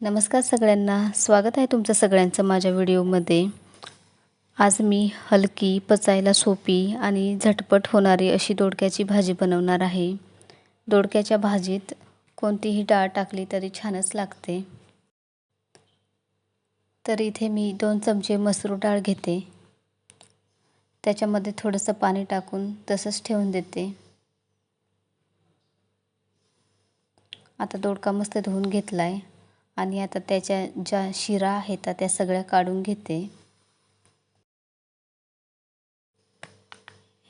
नमस्कार सगळ्यांना, स्वागत आहे तुमचं सगळ्यांचं माझ्या व्हिडिओमध्ये। आज मी हलकी, पचायला सोपी आणि झटपट होणारी अशी दोडक्याची भाजी बनवणार आहे। दोडक्याच्या भाजीत कोणतीही डाळ टाकली तरी छानच लागते। तर इथे मी 2 चमचे मसूर डाळ घेते, त्याच्यामध्ये थोडंसं पाणी टाकून तसंच ठेवून देते। आता दोडका मस्त धुवून घेतलाय आणि आता त्याच्या ज्या शिरा आहेत त्या सगळ्या काढून घेते।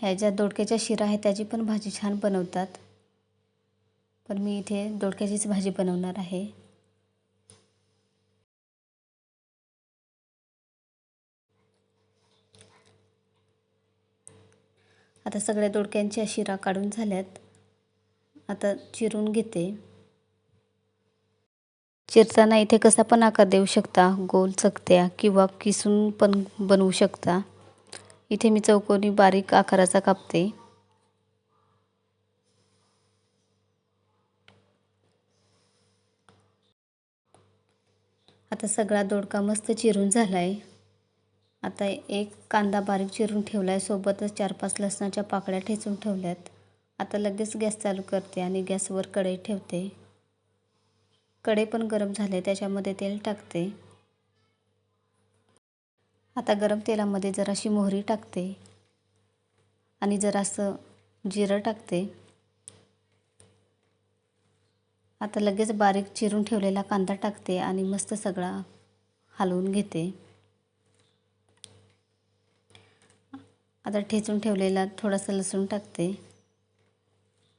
ह्या ज्या दोडक्याच्या शिरा आहेत त्याची पण भाजी छान बनवतात, पण मी इथे दोडक्याचीच भाजी बनवणार आहे। आता सगळ्या दोडक्यांच्या शिरा काढून झाल्यात, आता चिरून घेते। चिरताना इथे कसा पण आकार देऊ शकता, गोल चकत्या किंवा किसून पण बनवू शकता। इथे मी चौकोनी बारीक आकाराचा कापते। आता सगळा दोडका मस्त चिरून झालाय। आता एक कांदा बारीक चिरून ठेवलाय, सोबतच 4-5 लसणाच्या पाकळ्या ठेचून ठेवल्यात। आता लगेच गॅस चालू करते आणि गॅसवर कढई ठेवते। कढई पण गरम झाले, त्याच्यामध्ये तेल टाकते। आता गरम तेलामध्ये जराशी मोहरी टाकते आणि जरासं जिरं टाकते। आता लगेच बारीक चिरून ठेवलेला कांदा टाकते आणि मस्त सगळा हलवून घेते। आता ठेचून ठेवलेला थोडासा लसूण टाकते,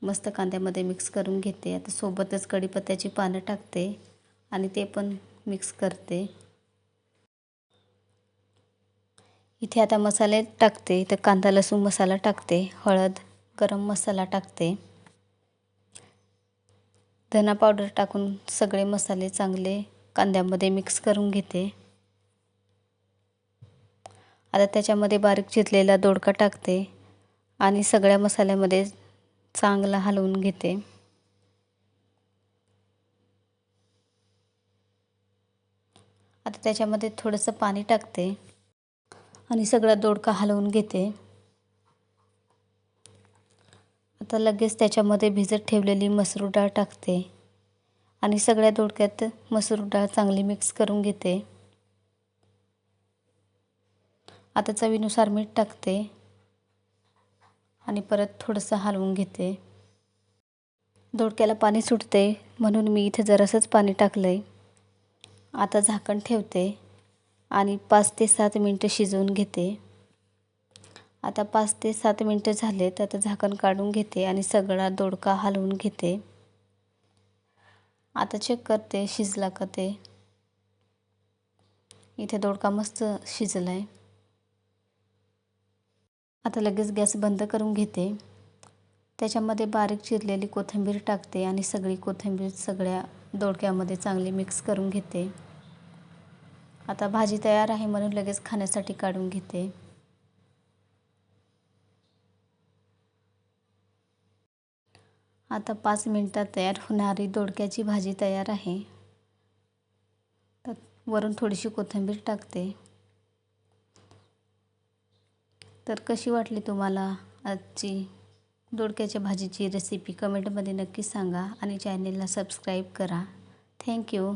मस्त कांद्यामध्ये मिक्स करून घेते। आता सोबतच कढीपत्त्याची पानं टाकते आणि ते पण मिक्स करते। इथे आता मसाले टाकते, तर कांदा लसूण मसाला टाकते, हळद, गरम मसाला टाकते, धना पावडर टाकून सगळे मसाले चांगले कांद्यामध्ये मिक्स करून घेते। आता त्याच्यामध्ये बारीक चिरलेला दोडका टाकते आणि सगळ्या मसाल्यामध्ये चांगला हलवून घेते। आता त्याच्यामध्ये थोडंसं पाणी टाकते आणि सगळा दोडका हलवून घेते। आता लगेच त्याच्यामध्ये भिजत ठेवलेली मसूर डाळ टाकते आणि सगळ्या दोडक्यात मसूर डाळ चांगली मिक्स करून घेते। आता चवीनुसार मीठ टाकते आणि परत थोडंसं हलवून घेते। दोडक्याला पाणी सुटते म्हणून मी इथे जरासंच पाणी टाकलंय। आता झाकण ठेवते आणि 5 ते 7 मिनिटं शिजवून घेते। आता 5 ते 7 मिनिटं झाले, तर आता झाकण काढून घेते आणि सगळा दोडका हलवून घेते। आता चेक करते शिजला का ते। इथे दोडका मस्त शिजलाय। आता लगेच गॅस बंद करून घेते। त्याच्यामध्ये बारीक चिरलेली कोथिंबीर टाकते आणि सगळी कोथिंबीर सगळ्या दोडक्यामध्ये चांगली मिक्स करून घेते। आता भाजी तयार आहे म्हणून लगेच खाण्यासाठी काढून घेते। आता 5 मिनिटात तयार होणारी दोडक्याची भाजी तयार आहे। तर वरून थोडीशी कोथिंबीर टाकते। तर कशी वाटली तुम्हाला आजची दोडक्याच्या भाजीची रेसिपी कमेंटमध्ये नक्की सांगा आणि चॅनेलला सबस्क्राईब करा। थँक्यू।